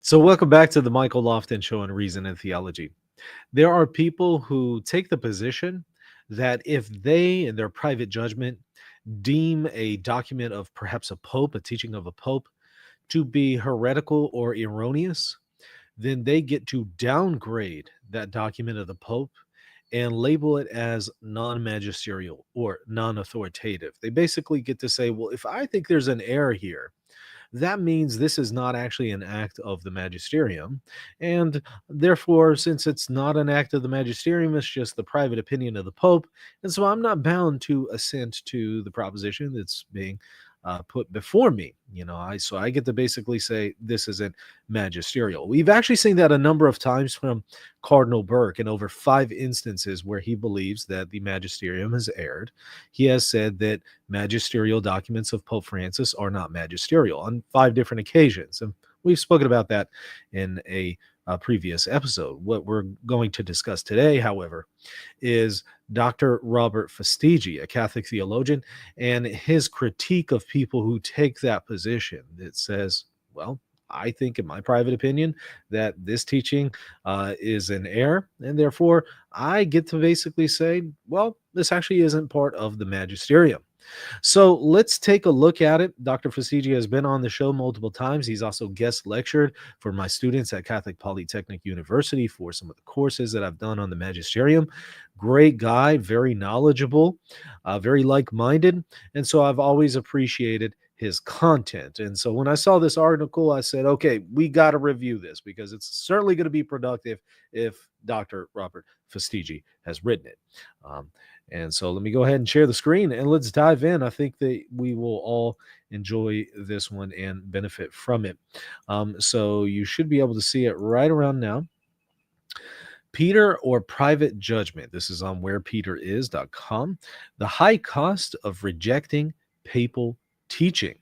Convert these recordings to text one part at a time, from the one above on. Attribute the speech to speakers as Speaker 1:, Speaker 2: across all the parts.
Speaker 1: So, welcome back to the Michael Lofton Show on Reason and Theology. There are people who take the position that if they, in their private judgment, deem a document of perhaps a pope, a teaching of a pope, to be heretical or erroneous, then they get to downgrade that document of the pope and label it as non magisterial or non authoritative. They basically get to say, well, if I think there's an error here, that means this is not actually an act of the magisterium. And therefore, since it's not an act of the magisterium, it's just the private opinion of the Pope. And so I'm not bound to assent to the proposition that's being put before me. I get to basically say this isn't magisterial. We've actually seen that a number of times from Cardinal Burke in over 5 instances where he believes that the magisterium has erred. He has said that magisterial documents of Pope Francis are not magisterial on 5 different occasions. And we've spoken about that in a previous episode. What we're going to discuss today, however, is Dr. Robert Fastiggi, a Catholic theologian, and his critique of people who take that position that says, well, I think, in my private opinion, that this teaching is an error, and therefore I get to basically say, well, this actually isn't part of the magisterium. So let's take a look at it. Dr. Fastiggi has been on the show multiple times. He's also guest lectured for my students at Catholic Polytechnic University for some of the courses that I've done on the magisterium. Great guy, very knowledgeable, very like-minded. And so I've always appreciated his content. And so when I saw this article, I said, okay, we got to review this because it's certainly going to be productive if Dr. Robert Fastiggi has written it. And so let me go ahead and share the screen and let's dive in. I think that we will all enjoy this one and benefit from it. So you should be able to see it right around now. Peter or private judgment. This is on wherepeteris.com. The high cost of rejecting papal teaching.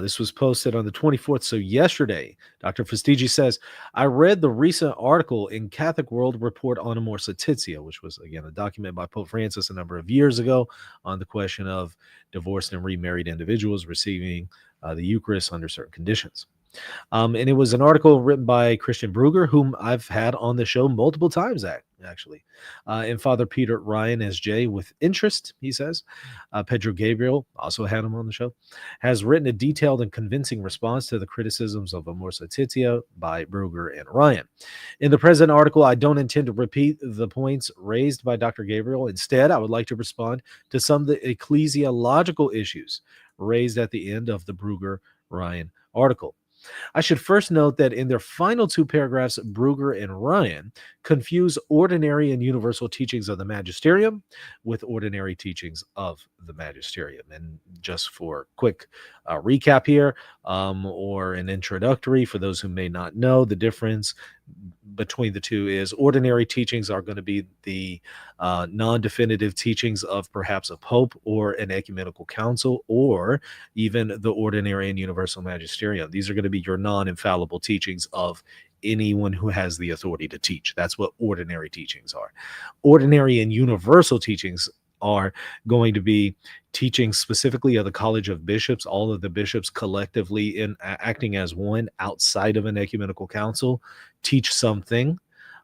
Speaker 1: This was posted on the 24th, so yesterday. Dr. Fastiggi says, I read the recent article in Catholic World Report on Amor Laetitia, which was, again, a document by Pope Francis a number of years ago on the question of divorced and remarried individuals receiving the Eucharist under certain conditions. And it was an article written by Christian Brugger, whom I've had on the show multiple times, actually. And Father Peter Ryan S.J. with interest, he says. Pedro Gabriel, also had him on the show, has written a detailed and convincing response to the criticisms of Amor Laetitia by Brugger and Ryan. In the present article, I don't intend to repeat the points raised by Dr. Gabriel. Instead, I would like to respond to some of the ecclesiological issues raised at the end of the Brugger-Ryan article. I should first note that in their final 2 paragraphs, Brugger and Ryan confuse ordinary and universal teachings of the magisterium with ordinary teachings of the magisterium. And just for quick recap here, or an introductory for those who may not know, the difference between the two is ordinary teachings are going to be the non-definitive teachings of perhaps a pope or an ecumenical council or even the ordinary and universal magisterium. These are going to be your non-infallible teachings of anyone who has the authority to teach. That's what ordinary teachings are. Ordinary and universal teachings are going to be teaching specifically of the College of Bishops, all of the bishops collectively in acting as one outside of an ecumenical council, teach something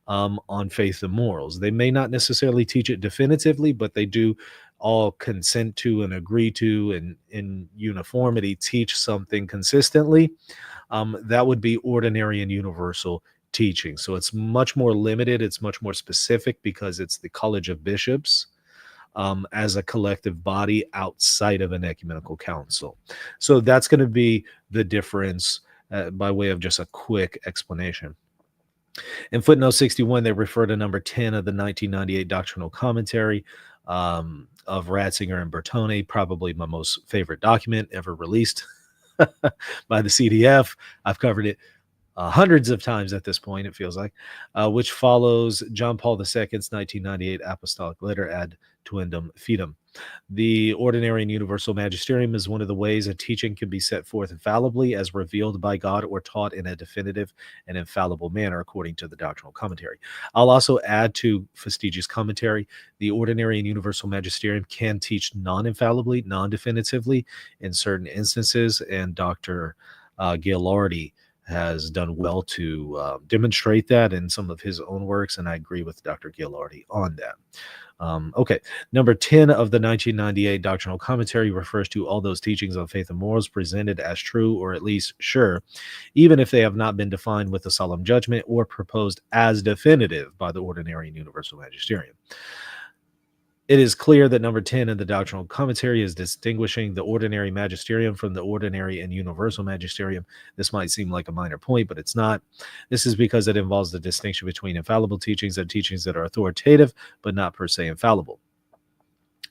Speaker 1: on faith and morals. They may not necessarily teach it definitively, but they do all consent to and agree to and in uniformity teach something consistently. That would be ordinary and universal teaching. So it's much more limited. It's much more specific because it's the College of Bishops as a collective body outside of an ecumenical council. So that's going to be the difference by way of just a quick explanation. In footnote 61, they refer to number 10 of the 1998 doctrinal commentary of Ratzinger and Bertone, probably my most favorite document ever released by the CDF. I've covered it hundreds of times at this point, it feels like, which follows John Paul II's 1998 apostolic letter Ad Tuendum Fidem. The ordinary and universal magisterium is one of the ways a teaching can be set forth infallibly as revealed by God or taught in a definitive and infallible manner, according to the doctrinal commentary. I'll also add to Fastiggi's commentary, the ordinary and universal magisterium can teach non-infallibly, non-definitively in certain instances, and Dr. Ghilardi has done well to demonstrate that in some of his own works, and I agree with Dr. Ghilardi on that. Okay, number 10 of the 1998 doctrinal commentary refers to all those teachings on faith and morals presented as true or at least sure, even if they have not been defined with a solemn judgment or proposed as definitive by the ordinary and universal magisterium. It is clear that number 10 in the doctrinal commentary is distinguishing the ordinary magisterium from the ordinary and universal magisterium. This might seem like a minor point, but it's not. This is because it involves the distinction between infallible teachings and teachings that are authoritative, but not per se infallible.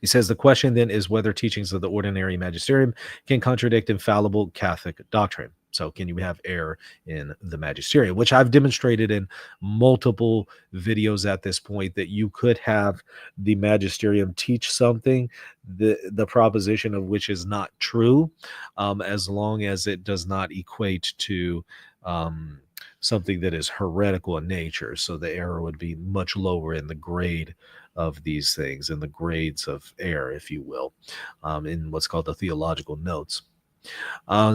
Speaker 1: He says the question then is whether teachings of the ordinary magisterium can contradict infallible Catholic doctrine. So can you have error in the magisterium, which I've demonstrated in multiple videos at this point, that you could have the magisterium teach something, the proposition of which is not true, as long as it does not equate to something that is heretical in nature. So the error would be much lower in the grade of these things, in the grades of error, if you will, in what's called the theological notes.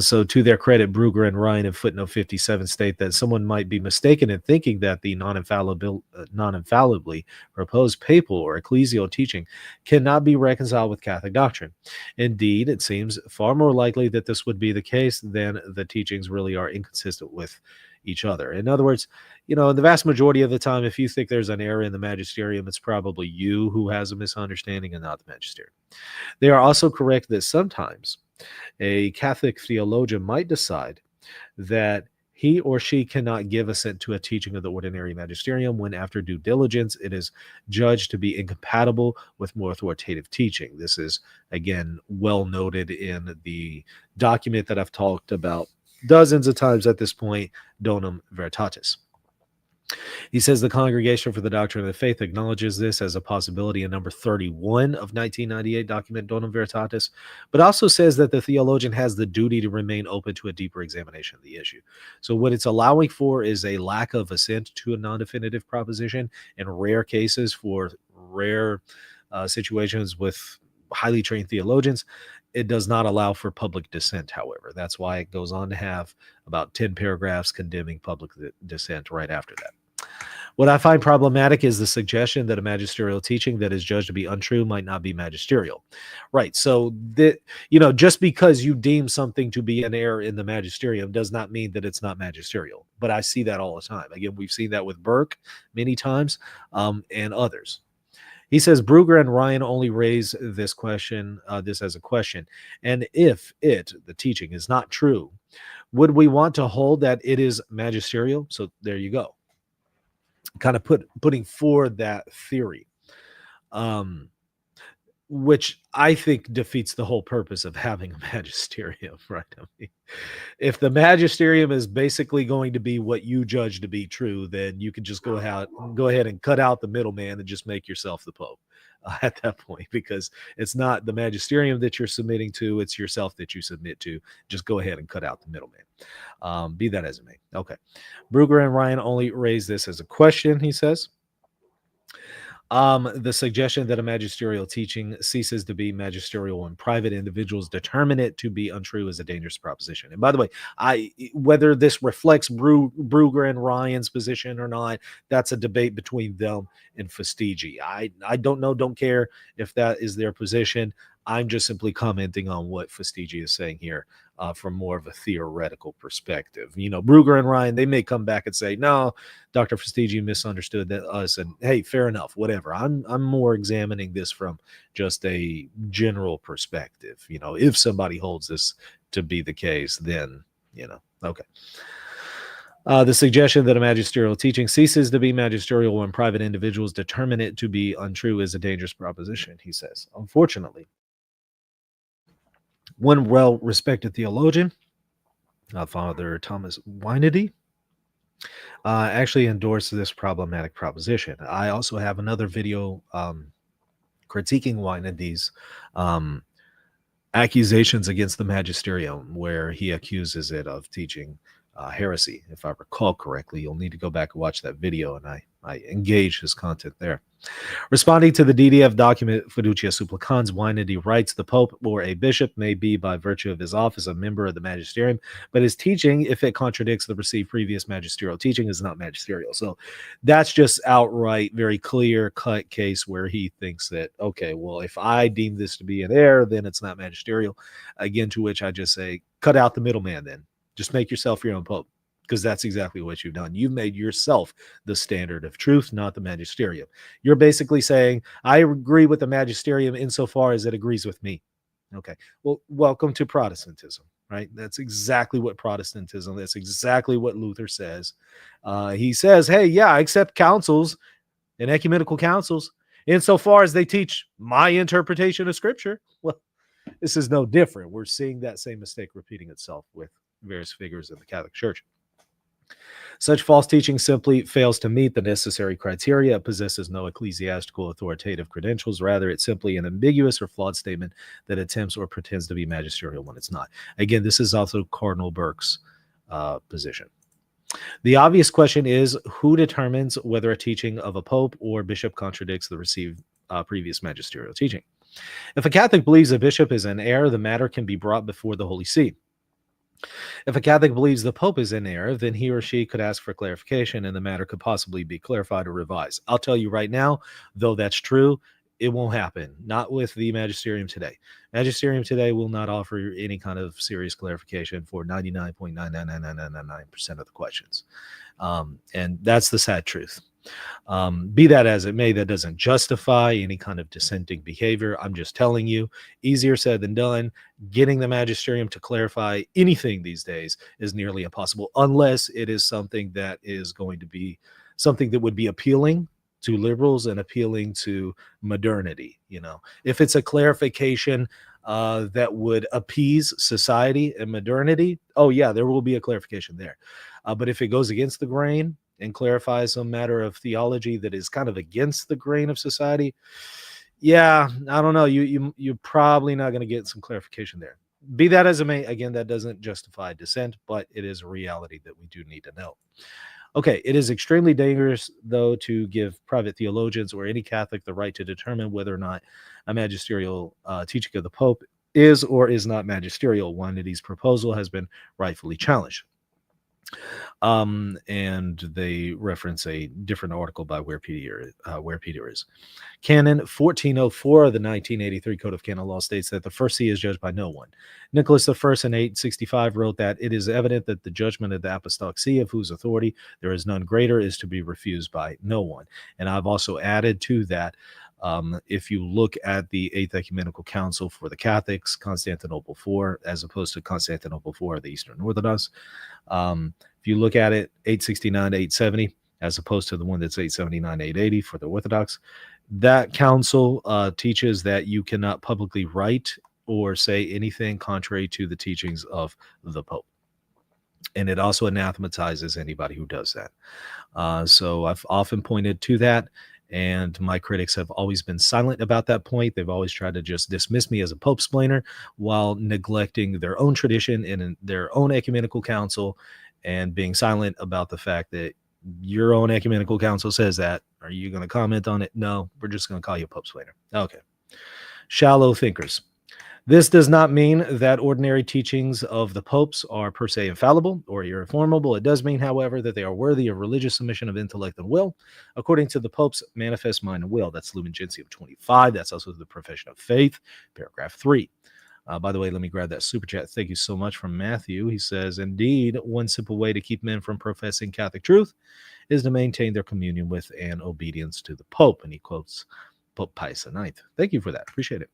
Speaker 1: So to their credit, Brugger and Ryan in footnote 57 state that someone might be mistaken in thinking that the non-infallibly proposed papal or ecclesial teaching cannot be reconciled with Catholic doctrine. Indeed, it seems far more likely that this would be the case than the teachings really are inconsistent with each other. In other words, the vast majority of the time, if you think there's an error in the magisterium, it's probably you who has a misunderstanding and not the magisterium. They are also correct that sometimes a Catholic theologian might decide that he or she cannot give assent to a teaching of the ordinary magisterium when, after due diligence, it is judged to be incompatible with more authoritative teaching. This is, again, well noted in the document that I've talked about dozens of times at this point, Donum Veritatis. He says the Congregation for the Doctrine of the Faith acknowledges this as a possibility in number 31 of 1998 document Donum Veritatis, but also says that the theologian has the duty to remain open to a deeper examination of the issue. So what it's allowing for is a lack of assent to a non-definitive proposition in rare cases, for rare situations with highly trained theologians. It does not allow for public dissent, however. That's why it goes on to have about 10 paragraphs condemning public dissent right after that. What I find problematic is the suggestion that a magisterial teaching that is judged to be untrue might not be magisterial. Right. So, just because you deem something to be an error in the magisterium does not mean that it's not magisterial. But I see that all the time. Again, we've seen that with Burke many times, and others. He says Brugger and Ryan only raise this question, this as a question. And if the teaching, is not true, would we want to hold that it is magisterial? So there you go. Kind of putting forward that theory, which I think defeats the whole purpose of having a magisterium, right? I mean, if the magisterium is basically going to be what you judge to be true, then you can just go ahead and cut out the middleman and just make yourself the Pope at that point, because it's not the magisterium that you're submitting to, it's yourself that you submit to. Just go ahead and cut out the middleman. Be that as it may. Okay. Brugger and Ryan only raise this as a question, he says. The suggestion that a magisterial teaching ceases to be magisterial when private individuals determine it to be untrue is a dangerous proposition. And by the way, whether this reflects Brugger and Ryan's position or not, that's a debate between them and Fastiggi. I don't know, don't care if that is their position. I'm just simply commenting on what Fastiggi is saying here from more of a theoretical perspective. Brugger and Ryan, they may come back and say, no, Dr. Fastiggi misunderstood us, and hey, fair enough, whatever. I'm more examining this from just a general perspective. If somebody holds this to be the case, then, okay. The suggestion that a magisterial teaching ceases to be magisterial when private individuals determine it to be untrue is a dangerous proposition, he says. Unfortunately, one well-respected theologian, Father Thomas Weinedy, actually endorsed this problematic proposition. I also have another video critiquing Weinedy's accusations against the magisterium, where he accuses it of teaching heresy. If I recall correctly, you'll need to go back and watch that video, and I engage his content there. Responding to the DDF document Fiducia Supplicans, Weinedy writes, the Pope or a bishop may be, by virtue of his office, a member of the magisterium, but his teaching, if it contradicts the received previous magisterial teaching, is not magisterial. So that's just outright, very clear cut case where he thinks that, okay, well, if I deem this to be an error, then it's not magisterial. Again, to which I just say, cut out the middleman then. Just make yourself your own Pope, because that's exactly what you've done. You've made yourself the standard of truth, not the magisterium. You're basically saying, I agree with the magisterium insofar as it agrees with me. Okay. Well, welcome to Protestantism, right? That's exactly what Protestantism, that's exactly what Luther says. He says, hey, yeah, I accept councils and ecumenical councils insofar as they teach my interpretation of Scripture. Well, this is no different. We're seeing that same mistake repeating itself with various figures in the Catholic Church. Such false teaching simply fails to meet the necessary criteria. It possesses no ecclesiastical authoritative credentials. Rather, it's simply an ambiguous or flawed statement that attempts or pretends to be magisterial when it's not. Again, this is also Cardinal Burke's position. The obvious question is, who determines whether a teaching of a pope or bishop contradicts the received previous magisterial teaching? If a Catholic believes a bishop is in error, the matter can be brought before the Holy See. If a Catholic believes the Pope is in error, then he or she could ask for clarification and the matter could possibly be clarified or revised. I'll tell you right now, though that's true, it won't happen. Not with the Magisterium today. Magisterium today will not offer any kind of serious clarification for 99.99999% of the questions. And that's the sad truth. Be that as it may, that doesn't justify any kind of dissenting behavior. I'm just telling you, easier said than done. Getting the magisterium to clarify anything these days is nearly impossible, unless it is something that is going to be something that would be appealing to liberals and appealing to modernity. You know, if it's a clarification that would appease society and modernity, oh yeah, there will be a clarification there. But if it goes against the grain and clarifies some matter of theology that is kind of against the grain of society, yeah, I don't know. You're probably not going to get some clarification there. Be that as it may, again, that doesn't justify dissent, but it is a reality that we do need to know. Okay, it is extremely dangerous, though, to give private theologians or any Catholic the right to determine whether or not a magisterial teaching of the Pope is or is not magisterial. Weinedy's proposal has been rightfully challenged. And they reference a different article by where Peter is. Canon 1404 of the 1983 Code of Canon Law states that the first see is judged by no one. Nicholas I in 865 wrote that it is evident that the judgment of the Apostolic See, of whose authority there is none greater, is to be refused by no one. And I've also added to that, if you look at the Eighth Ecumenical Council for the Catholics, Constantinople IV, as opposed to Constantinople IV of the Eastern Orthodox, if you look at it, 869 to 870, as opposed to the one that's 879 to 880 for the Orthodox, that council teaches that you cannot publicly write or say anything contrary to the teachings of the Pope. And it also anathematizes anybody who does that. So I've often pointed to that, and my critics have always been silent about that point. They've always tried to just dismiss me as a Pope splainer while neglecting their own tradition and their own ecumenical council, and being silent about the fact that your own ecumenical council says that. Are you going to comment on it? No, we're just going to call you a Pope splainer. Okay. Shallow thinkers. This does not mean that ordinary teachings of the popes are per se infallible or irreformable. It does mean, however, that they are worthy of religious submission of intellect and will, according to the Pope's manifest mind and will. That's Lumen Gentium 25. That's also the Profession of Faith, paragraph 3. By the way, let me grab that super chat. Thank you so much from Matthew. He says, indeed, one simple way to keep men from professing Catholic truth is to maintain their communion with and obedience to the Pope. And he quotes Pope Pius IX. Thank you for that. Appreciate it.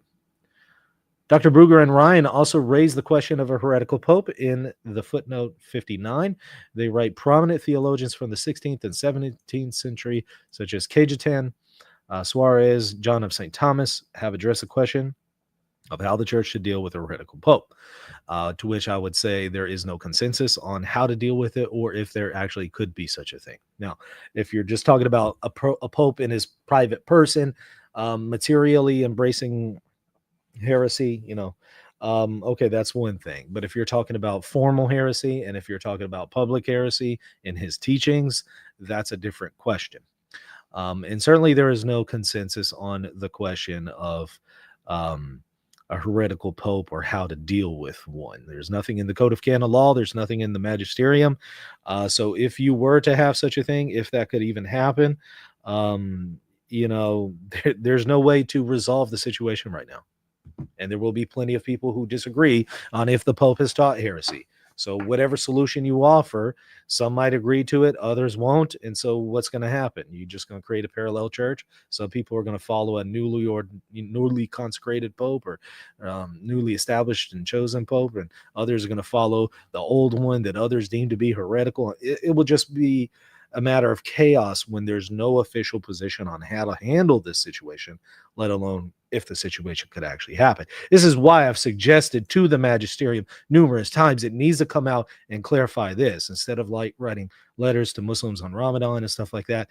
Speaker 1: Dr. Brugger and Ryan also raised the question of a heretical pope in the footnote 59. They write, prominent theologians from the 16th and 17th century, such as Cajetan, Suarez, John of St. Thomas, have addressed the question of how the church should deal with a heretical pope, to which I would say there is no consensus on how to deal with it or if there actually could be such a thing. Now, if you're just talking about a pope in his private person, materially embracing heresy, okay, that's one thing. But if you're talking about formal heresy and if you're talking about public heresy in his teachings, that's a different question. And certainly there is no consensus on the question of um, a heretical pope or how to deal with one. There's nothing in the Code of Canon Law, there's nothing in the Magisterium. So if you were to have such a thing, if that could even happen, um, there's no way to resolve the situation right now. And there will be plenty of people who disagree on if the Pope has taught heresy. So whatever solution you offer, some might agree to it, others won't. And so what's going to happen? You're just going to create a parallel church. Some people are going to follow a newly consecrated pope, or newly established and chosen pope, and others are going to follow the old one that others deem to be heretical. It will just be a matter of chaos when there's no official position on how to handle this situation, let alone if the situation could actually happen. This is why I've suggested to the magisterium numerous times it needs to come out and clarify this, instead of like writing letters to Muslims on Ramadan and stuff like that.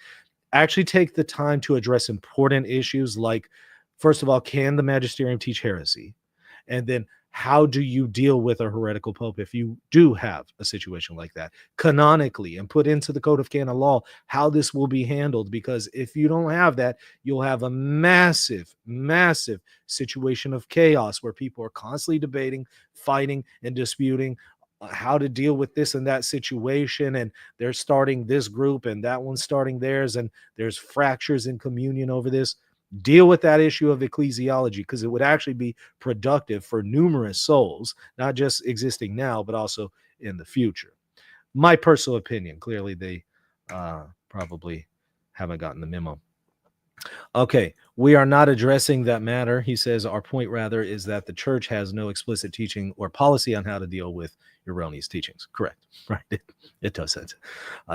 Speaker 1: Actually take the time to address important issues like, first of all, can the magisterium teach heresy? And then how do you deal with a heretical pope if you do have a situation like that canonically, and put into the Code of Canon Law how this will be handled? Because if you don't have that, you'll have a massive, massive situation of chaos where people are constantly debating, fighting, and disputing how to deal with this and that situation. And they're starting this group and that one's starting theirs, and there's fractures in communion over this. Deal with that issue of ecclesiology, because it would actually be productive for numerous souls, not just existing now, but also in the future. My personal opinion. Clearly, they probably haven't gotten the memo. Okay, we are not addressing that matter. He says our point rather is that the church has no explicit teaching or policy on how to deal with erroneous teachings. Correct, right? It does that.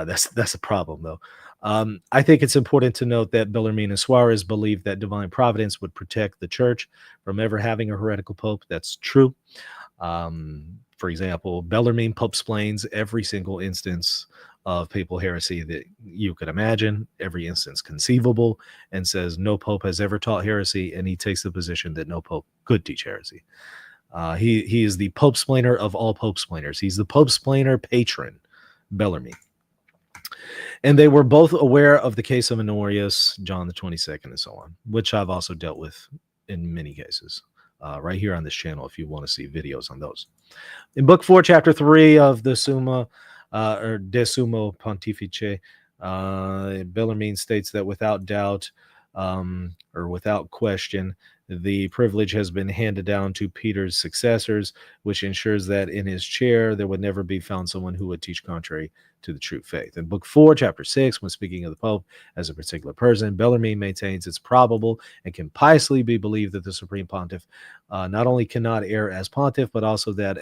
Speaker 1: That's a problem, though. I think it's important to note that Bellarmine and Suarez believed that divine providence would protect the church from ever having a heretical pope. That's true. For example, Bellarmine pope-splains every single instance of papal heresy that you could imagine, every instance conceivable, and says no pope has ever taught heresy, and he takes the position that no pope could teach heresy. He is the pope-splainer of all pope-splainers. He's the pope-splainer patron, Bellarmine. And they were both aware of the case of Honorius, John the 22nd, and so on, which I've also dealt with in many cases, right here on this channel if you want to see videos on those. In Book 4, Chapter 3 of the Summa, or De Summo Pontifice, Bellarmine states that without doubt, or without question, the privilege has been handed down to Peter's successors, which ensures that in his chair there would never be found someone who would teach contrary to the true faith. In Book 4, Chapter 6, when speaking of the Pope as a particular person, Bellarmine maintains it's probable and can piously be believed that the Supreme Pontiff not only cannot err as pontiff, but also that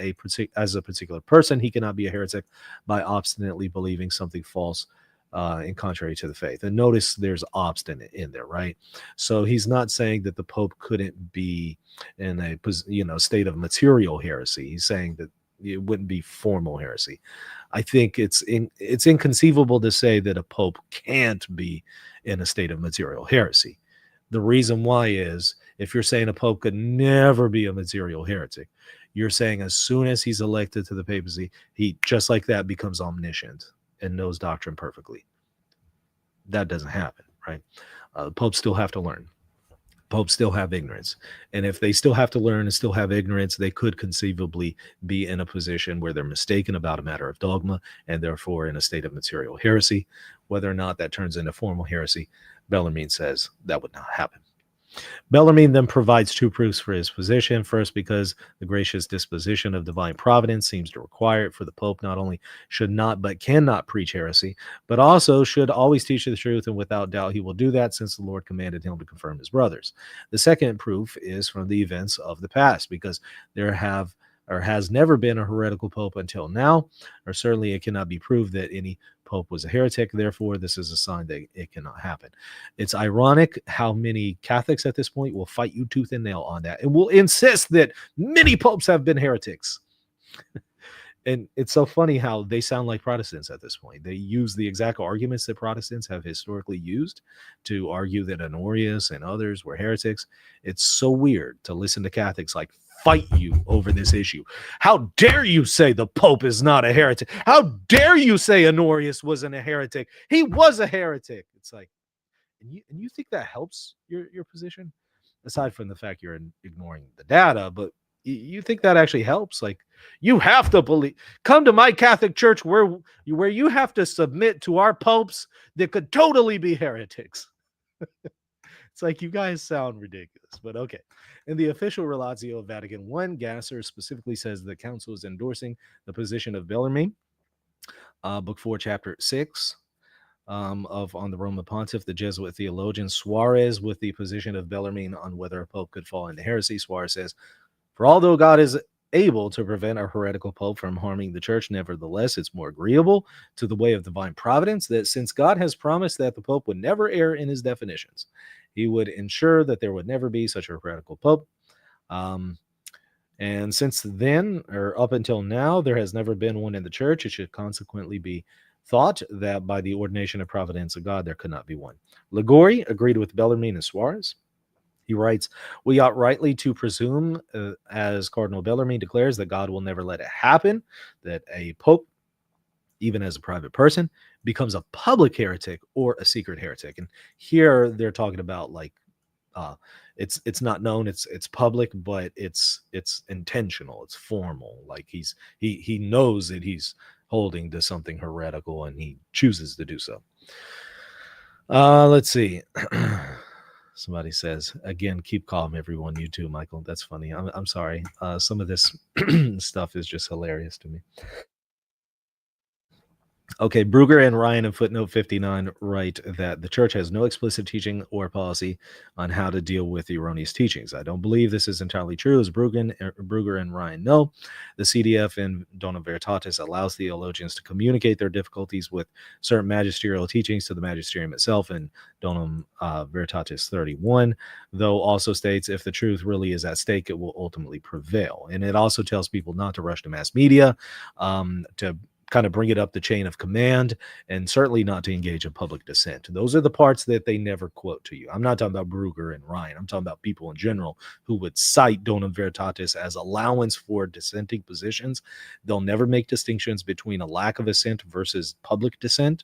Speaker 1: as a particular person, he cannot be a heretic by obstinately believing something false and contrary to the faith. And notice there's obstinate in there, right? So he's not saying that the Pope couldn't be in a state of material heresy. He's saying that it wouldn't be formal heresy. I think it's inconceivable to say that a Pope can't be in a state of material heresy. The reason why is, if you're saying a Pope could never be a material heretic, you're saying as soon as he's elected to the papacy, he just like that becomes omniscient and knows doctrine perfectly. That doesn't happen, right? Popes still have to learn. Popes still have ignorance. And if they still have to learn and still have ignorance, they could conceivably be in a position where they're mistaken about a matter of dogma and therefore in a state of material heresy. Whether or not that turns into formal heresy, Bellarmine says that would not happen. Bellarmine then provides two proofs for his position. First, because the gracious disposition of divine providence seems to require it, for the Pope not only should not but cannot preach heresy, but also should always teach the truth, and without doubt he will do that, since the Lord commanded him to confirm his brothers. The second proof is from the events of the past, because there has never been a heretical pope until now, or certainly it cannot be proved that any pope was a heretic. Therefore, this is a sign that it cannot happen. It's ironic how many Catholics at this point will fight you tooth and nail on that and will insist that many popes have been heretics. And it's so funny how they sound like Protestants at this point. They use the exact arguments that Protestants have historically used to argue that Honorius and others were heretics. It's so weird to listen to Catholics like fight you over this issue. How dare you say the Pope is not a heretic? How dare you say Honorius wasn't a heretic? He was a heretic. It's like, And you think that helps your position, aside from the fact you're ignoring the data, but you think that actually helps? Like, you have to believe, come to my Catholic Church where you have to submit to our popes that could totally be heretics. It's like, you guys sound ridiculous, but okay. In the official Relatio of Vatican I, Gasser specifically says the council is endorsing the position of Bellarmine, book 4, chapter 6, of On the Roman Pontiff. The Jesuit theologian Suarez, with the position of Bellarmine on whether a pope could fall into heresy, Suarez says, for although God is able to prevent a heretical pope from harming the church, nevertheless, it's more agreeable to the way of divine providence that since God has promised that the pope would never err in his definitions, he would ensure that there would never be such a heretical pope. And since then, or up until now, there has never been one in the church. It should consequently be thought that by the ordination and providence of God, there could not be one. Ligori agreed with Bellarmine and Suarez. He writes, we ought rightly to presume, as Cardinal Bellarmine declares, that God will never let it happen, that a pope, even as a private person, becomes a public heretic or a secret heretic. And here they're talking about, like, it's not known, it's public, but it's intentional, it's formal. Like, he knows that he's holding to something heretical and he chooses to do so. Let's see. Somebody says, again, keep calm, everyone. You too, Michael. That's funny. I'm sorry. Some of this stuff is just hilarious to me. Okay, Brugger and Ryan in footnote 59 write that the church has no explicit teaching or policy on how to deal with erroneous teachings. I don't believe this is entirely true. As Brugger and Ryan know, the CDF in Donum Veritatis allows theologians to communicate their difficulties with certain magisterial teachings to the magisterium itself in Donum Veritatis 31, though also states if the truth really is at stake, it will ultimately prevail. And it also tells people not to rush to mass media, to kind of bring it up the chain of command, and certainly not to engage in public dissent. Those are the parts that they never quote to you. I'm not talking about Brugger and Ryan. I'm talking about people in general who would cite Donum Veritatis as allowance for dissenting positions. They'll never make distinctions between a lack of assent versus public dissent.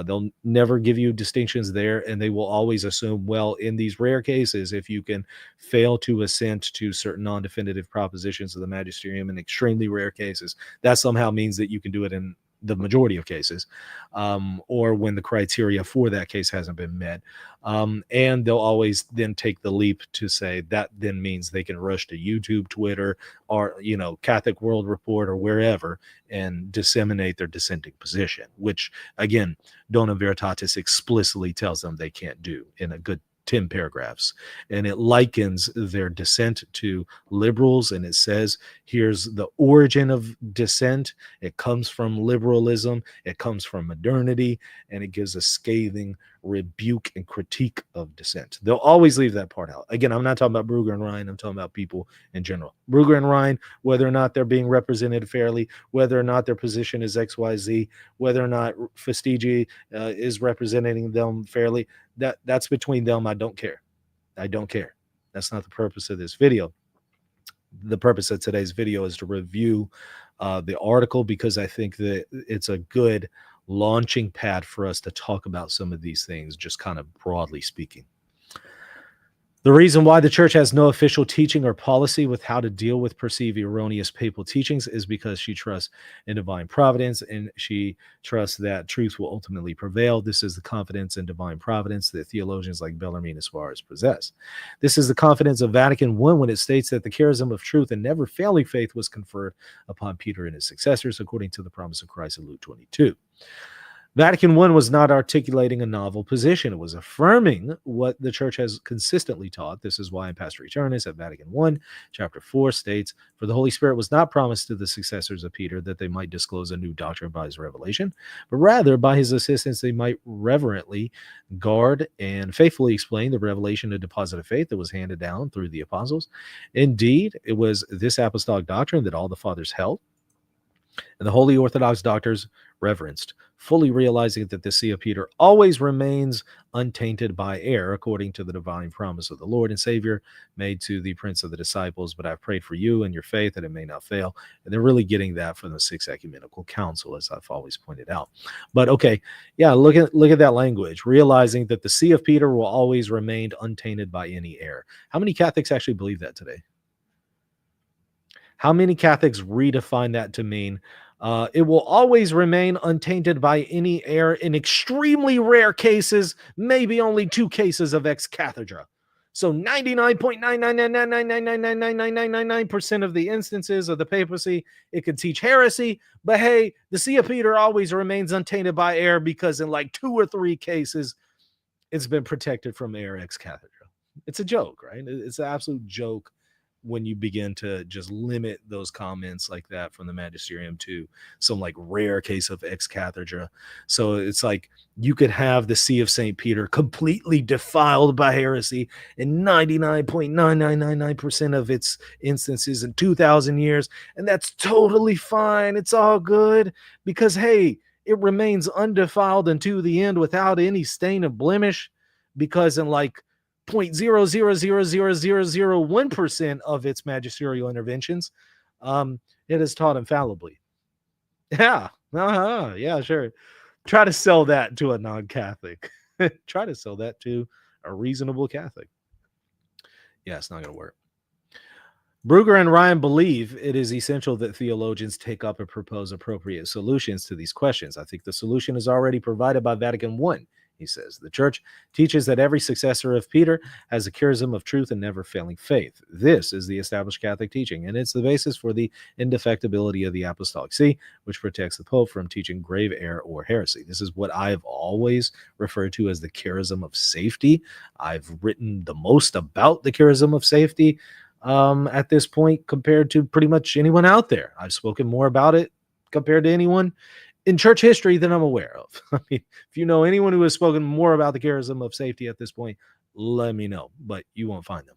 Speaker 1: They'll never give you distinctions there, and they will always assume, well, in these rare cases, if you can fail to assent to certain non-definitive propositions of the magisterium in extremely rare cases, that somehow means that you can do it in the majority of cases, or when the criteria for that case hasn't been met. And they'll always then take the leap to say that then means they can rush to YouTube, Twitter, or, Catholic World Report or wherever and disseminate their dissenting position, which, again, Donum Veritatis explicitly tells them they can't do in a good 10 paragraphs. And it likens their dissent to liberals, and it says, here's the origin of dissent. It comes from liberalism, it comes from modernity, and it gives a scathing rebuke and critique of dissent. They'll always leave that part out. Again, I'm not talking about Brugger and Ryan, I'm talking about people in general. Brugger and Ryan, whether or not they're being represented fairly, whether or not their position is XYZ, whether or not Fastiggi is representing them fairly, that's between them. I don't care. That's not the purpose of this video. The purpose of today's video is to review the article, because I think that it's a good launching pad for us to talk about some of these things, just kind of broadly speaking. The reason why the church has no official teaching or policy with how to deal with perceived erroneous papal teachings is because she trusts in divine providence, and she trusts that truth will ultimately prevail. This is the confidence in divine providence that theologians like Bellarmine and Suarez possess. This is the confidence of Vatican I when it states that the charism of truth and never failing faith was conferred upon Peter and his successors, according to the promise of Christ in Luke 22. Vatican I was not articulating a novel position. It was affirming what the church has consistently taught. This is why in Pastor Eternus at Vatican I, chapter 4 states, for the Holy Spirit was not promised to the successors of Peter that they might disclose a new doctrine by his revelation, but rather by his assistance they might reverently guard and faithfully explain the revelation and deposit of faith that was handed down through the apostles. Indeed, it was this apostolic doctrine that all the fathers held, and the Holy Orthodox doctors reverenced. fully realizing that the See of Peter always remains untainted by error, according to the divine promise of the Lord and Savior made to the Prince of the Disciples. But I've prayed for you and your faith that it may not fail. And they're really getting that from the Sixth Ecumenical Council, as I've always pointed out. But okay, yeah, look at that language, realizing that the See of Peter will always remain untainted by any error. How many Catholics actually believe that today? How many Catholics redefine that to mean it will always remain untainted by any error in extremely rare cases, maybe only 2 cases of ex cathedra. So 99.99999999999% of the instances of the papacy, it could teach heresy, but hey, the See of Peter always remains untainted by error because in like 2 or 3 cases, it's been protected from error ex cathedra. It's a joke, right? It's an absolute joke when you begin to just limit those comments like that from the magisterium to some like rare case of ex cathedra. So it's like you could have the See of St. Peter completely defiled by heresy in 99.9999% of its instances in 2,000 years. And that's totally fine. It's all good because, hey, it remains undefiled unto the end without any stain of blemish because in like 0.0000001% of its magisterial interventions, it is taught infallibly. Yeah, yeah, sure. Try to sell that to a non-Catholic. Try to sell that to a reasonable Catholic. Yeah, it's not going to work. Brugger and Ryan believe it is essential that theologians take up and propose appropriate solutions to these questions. I think the solution is already provided by Vatican I. He says the church teaches that every successor of Peter has a charism of truth and never failing faith. This is the established Catholic teaching, and it's the basis for the indefectibility of the apostolic see, which protects the Pope from teaching grave error or heresy. This is what I've always referred to as the charism of safety. I've written the most about the charism of safety at this point compared to pretty much anyone out there. I've spoken more about it compared to anyone in church history than I'm aware of. I mean, if you know anyone who has spoken more about the charism of safety at this point, let me know, but you won't find them.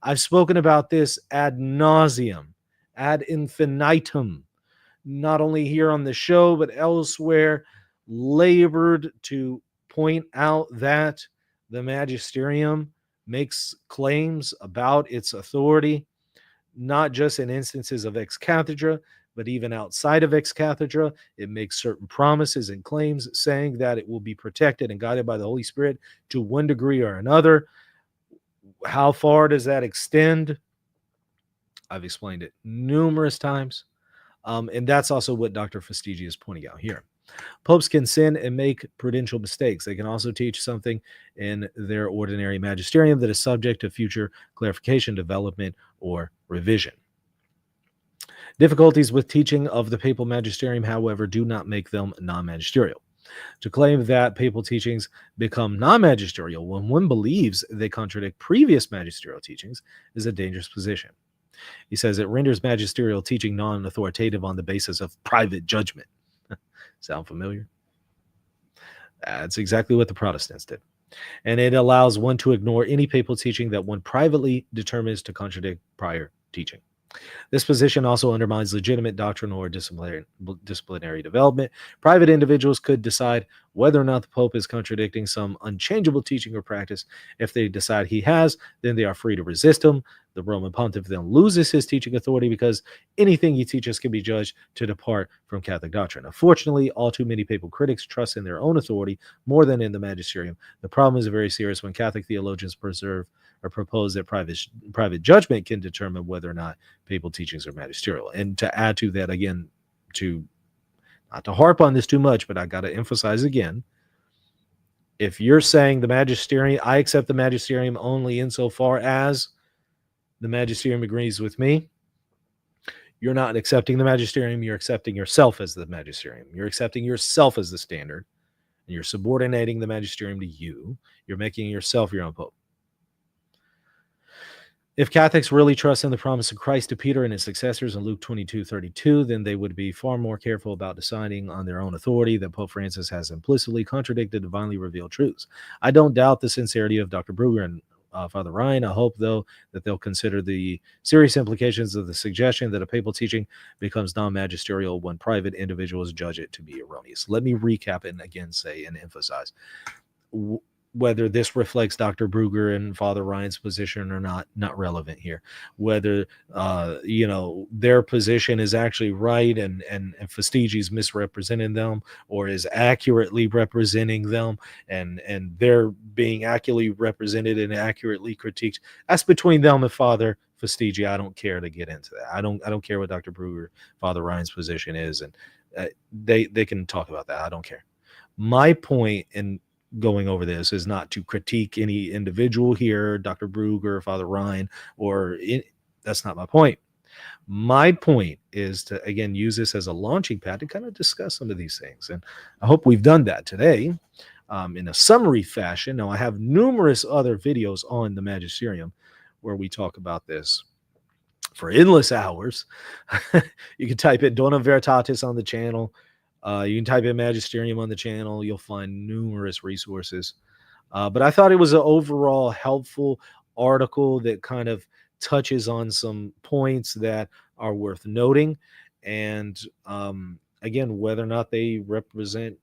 Speaker 1: I've spoken about this ad nauseum, ad infinitum, not only here on the show, but elsewhere, labored to point out that the magisterium makes claims about its authority, not just in instances of ex cathedra, but even outside of ex cathedra. It makes certain promises and claims saying that it will be protected and guided by the Holy Spirit to one degree or another. How far does that extend? I've explained it numerous times. And that's also what Dr. Fastiggi is pointing out here. Popes can sin and make prudential mistakes. They can also teach something in their ordinary magisterium that is subject to future clarification, development, or revision. Difficulties with teaching of the papal magisterium, however, do not make them non-magisterial. To claim that papal teachings become non-magisterial when one believes they contradict previous magisterial teachings is a dangerous position. He says it renders magisterial teaching non-authoritative on the basis of private judgment. Sound familiar? That's exactly what the Protestants did. And it allows one to ignore any papal teaching that one privately determines to contradict prior teaching. This position also undermines legitimate doctrinal or disciplinary development. Private individuals could decide whether or not the Pope is contradicting some unchangeable teaching or practice. If they decide he has, then they are free to resist him. The Roman Pontiff then loses his teaching authority because anything he teaches can be judged to depart from Catholic doctrine. Unfortunately, all too many papal critics trust in their own authority more than in the magisterium. The problem is very serious when Catholic theologians preserve or propose that private judgment can determine whether or not papal teachings are magisterial. And to add to that, again, to not to harp on this too much, but I got to emphasize again, if you're saying the magisterium, I accept the magisterium only insofar as the magisterium agrees with me, you're not accepting the magisterium, you're accepting yourself as the magisterium. You're accepting yourself as the standard, and you're subordinating the magisterium to you. You're making yourself your own pope. If Catholics really trust in the promise of Christ to Peter and his successors in Luke 22:32, then they would be far more careful about deciding on their own authority that Pope Francis has implicitly contradicted divinely revealed truths. I don't doubt the sincerity of Dr. Brugger Father Ryan. I hope, though, that they'll consider the serious implications of the suggestion that a papal teaching becomes non-magisterial when private individuals judge it to be erroneous. Let me recap it and again say and emphasize. Whether this reflects Dr. Brugger and Father Ryan's position or not relevant here. Whether their position is actually right and Fastiggi's misrepresenting them, or is accurately representing them, and they're being accurately represented and accurately critiqued. That's between them and Father Fastiggi. I don't care to get into that. I don't care what Dr. Brugger, Father Ryan's position is, and they can talk about that. I don't care. My point in going over this is not to critique any individual here, Dr. Brugger, Father Ryan, that's not my point. My point is to, again, use this as a launching pad to kind of discuss some of these things. And I hope we've done that today in a summary fashion. Now, I have numerous other videos on the magisterium where we talk about this for endless hours. You can type in Dona Veritatis on the channel. You can type in Magisterium on the channel. You'll find numerous resources. But I thought it was an overall helpful article that kind of touches on some points that are worth noting. And again, whether or not they represent,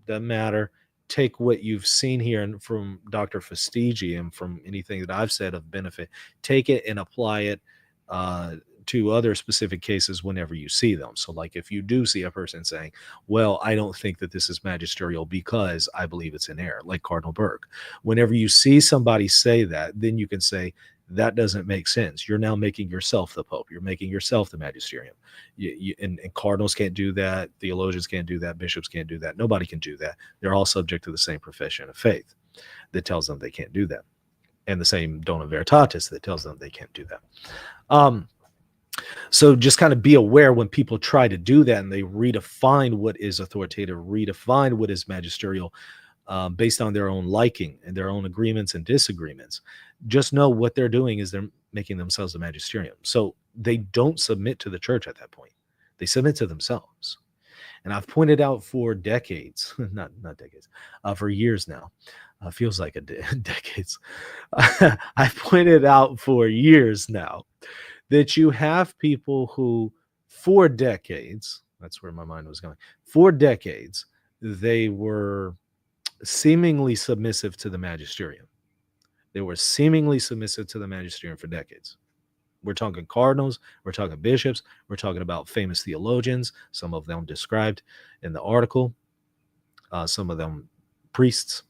Speaker 1: doesn't matter. Take what you've seen here and from Dr. Fastiggi and from anything that I've said of benefit. Take it and apply it to other specific cases whenever you see them. So like if you do see a person saying, well, I don't think that this is magisterial because I believe it's in error, like Cardinal Burke. Whenever you see somebody say that, then you can say, that doesn't make sense. You're now making yourself the Pope. You're making yourself the magisterium. And cardinals can't do that. Theologians can't do that. Bishops can't do that. Nobody can do that. They're all subject to the same profession of faith that tells them they can't do that. And the same Dona Veritatis that tells them they can't do that. So just kind of be aware when people try to do that and they redefine what is authoritative, redefine what is magisterial based on their own liking and their own agreements and disagreements. Just know what they're doing is they're making themselves the magisterium. So they don't submit to the church at that point. They submit to themselves. And I've pointed out for decades, not decades, for years now. Feels like decades. I've pointed out for years now that you have people who, for decades, that's where my mind was going, for decades, they were seemingly submissive to the magisterium. They were seemingly submissive to the magisterium for decades. We're talking cardinals, we're talking bishops, we're talking about famous theologians, some of them described in the article, some of them priests.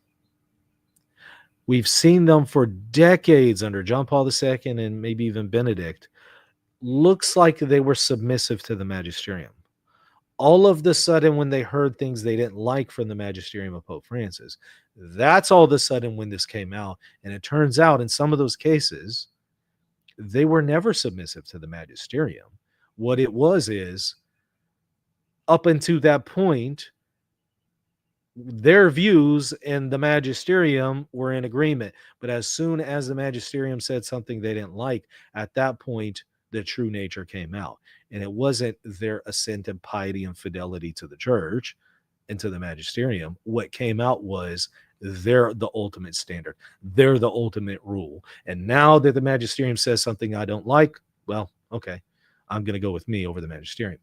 Speaker 1: We've seen them for decades under John Paul II and maybe even Benedict. Looks like they were submissive to the magisterium. All of the sudden, when they heard things they didn't like from the magisterium of Pope Francis, that's all of a sudden when this came out. And it turns out in some of those cases, they were never submissive to the magisterium. What it was is, up until that point, their views and the magisterium were in agreement. But as soon as the magisterium said something they didn't like, at that point, the true nature came out. And it wasn't their assent and piety and fidelity to the church and to the magisterium. What came out was they're the ultimate standard. They're the ultimate rule. And now that the magisterium says something I don't like, well, okay, I'm going to go with me over the magisterium.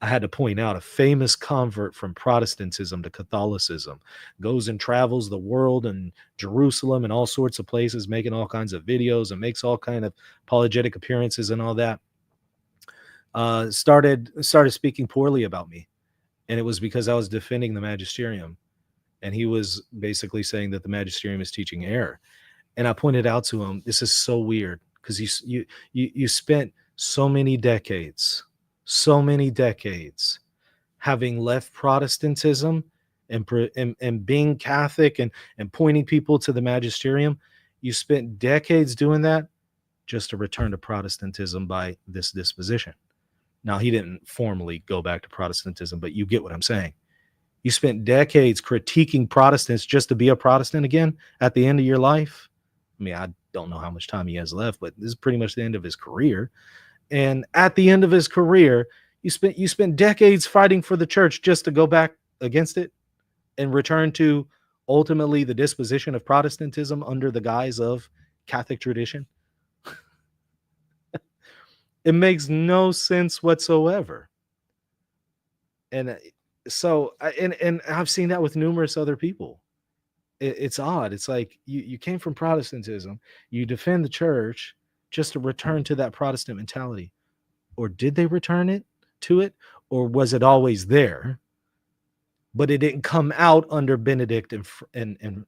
Speaker 1: I had to point out a famous convert from Protestantism to Catholicism goes and travels the world and Jerusalem and all sorts of places, making all kinds of videos and makes all kind of apologetic appearances and all that. Started speaking poorly about me. And it was because I was defending the magisterium. And he was basically saying that the magisterium is teaching error. And I pointed out to him, this is so weird because you spent so many decades having left Protestantism and being Catholic and pointing people to the magisterium. You spent decades doing that just to return to Protestantism by this disposition. Now, he didn't formally go back to Protestantism, but you get what I'm saying. You spent decades critiquing Protestants just to be a Protestant again at the end of your life. I mean, I don't know how much time he has left, but this is pretty much the end of his career. And at the end of his career, you spent decades fighting for the church just to go back against it and return to ultimately the disposition of Protestantism under the guise of Catholic tradition? It makes no sense whatsoever. And and I've seen that with numerous other people. It's odd. It's like you came from Protestantism, you defend the church just to return to that Protestant mentality. Or did they return it to it? Or was it always there? But it didn't come out under Benedict and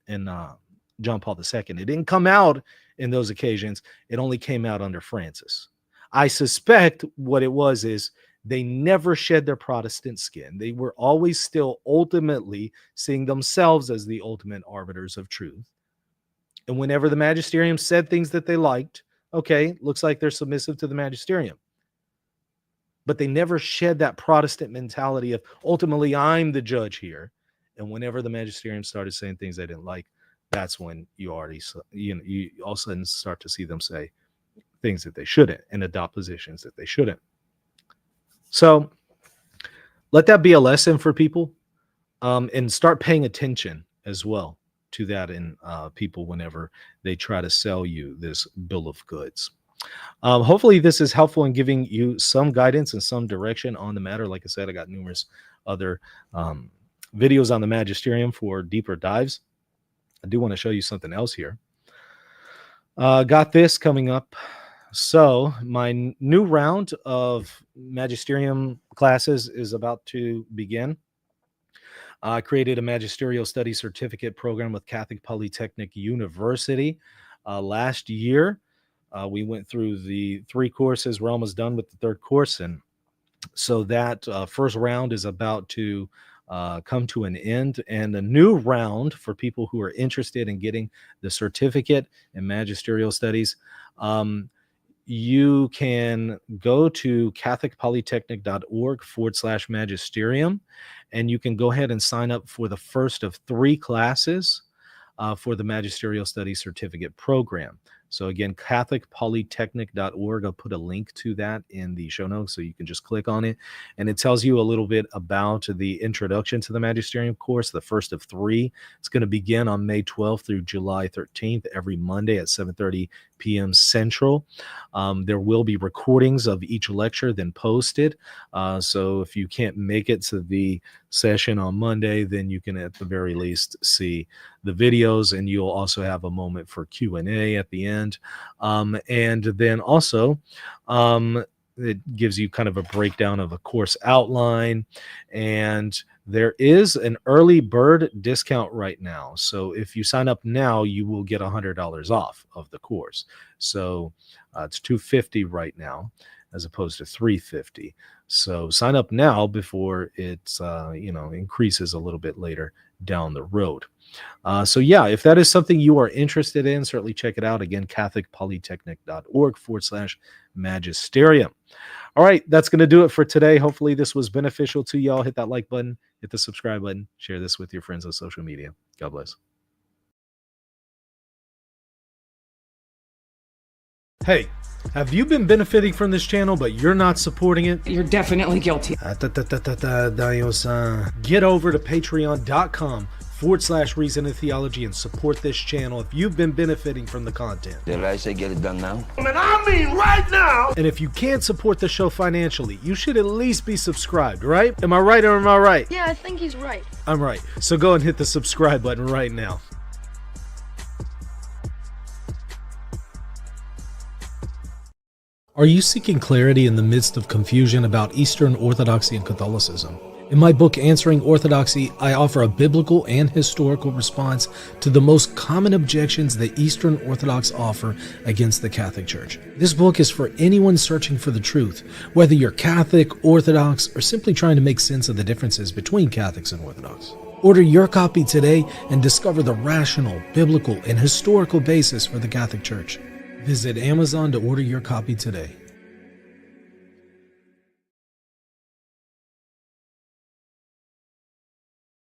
Speaker 1: John Paul II. It didn't come out in those occasions. It only came out under Francis. I suspect what it was is they never shed their Protestant skin. They were always still ultimately seeing themselves as the ultimate arbiters of truth. And whenever the magisterium said things that they liked, okay, looks like they're submissive to the magisterium. But they never shed that Protestant mentality of ultimately I'm the judge here. And whenever the magisterium started saying things they didn't like, that's when you all of a sudden start to see them say things that they shouldn't and adopt positions that they shouldn't. So let that be a lesson for people, and start paying attention as well to that in people whenever they try to sell you this bill of goods. Hopefully this is helpful in giving you some guidance and some direction on the matter. Like I said, I got numerous other videos on the magisterium for deeper dives. I do want to show you something else here. Got this coming up. So my new round of magisterium classes is about to begin. I created a magisterial study certificate program with Catholic Polytechnic University last year. We went through the 3 courses. We're almost done with the 3rd course. And so that first round is about to come to an end. And a new round for people who are interested in getting the certificate in magisterial studies. You can go to catholicpolytechnic.org/magisterium, and you can go ahead and sign up for the first of 3 classes for the magisterial studies certificate program. So again, catholicpolytechnic.org. I'll put a link to that in the show notes so you can just click on it. And it tells you a little bit about the introduction to the magisterium course, the first of 3. It's going to begin on May 12th through July 13th, every Monday at 7:30 p.m. Central. There will be recordings of each lecture then posted. So if you can't make it to the session on Monday, then you can at the very least see the videos, and you'll also have a moment for Q&A at the end. And then also it gives you kind of a breakdown of a course outline, and there is an early bird discount right now. So if you sign up now, you will get $100 off of the course. So it's $250 right now as opposed to $350. So sign up now before it increases a little bit later down the road. So yeah, if that is something you are interested in, certainly check it out. Again, catholicpolytechnic.org/magisterium. All right, that's going to do it for today. Hopefully this was beneficial to y'all. Hit that like button, hit the subscribe button, share this with your friends on social media. God bless. Hey, have you been benefiting from this channel, but you're not supporting it?
Speaker 2: You're definitely guilty.
Speaker 1: Get over to patreon.com/Reason and Theology and support this channel if you've been benefiting from the content.
Speaker 3: Did I say get it done now?
Speaker 4: I mean right now!
Speaker 1: And if you can't support the show financially, you should at least be subscribed, right? Am I right or am I right?
Speaker 5: Yeah, I think he's right.
Speaker 1: I'm right. So go and hit the subscribe button right now. Are you seeking clarity in the midst of confusion about Eastern Orthodoxy and Catholicism? In my book, Answering Orthodoxy, I offer a biblical and historical response to the most common objections that Eastern Orthodox offer against the Catholic Church. This book is for anyone searching for the truth, whether you're Catholic, Orthodox, or simply trying to make sense of the differences between Catholics and Orthodox. Order your copy today and discover the rational, biblical, and historical basis for the Catholic Church. Visit Amazon to order your copy today.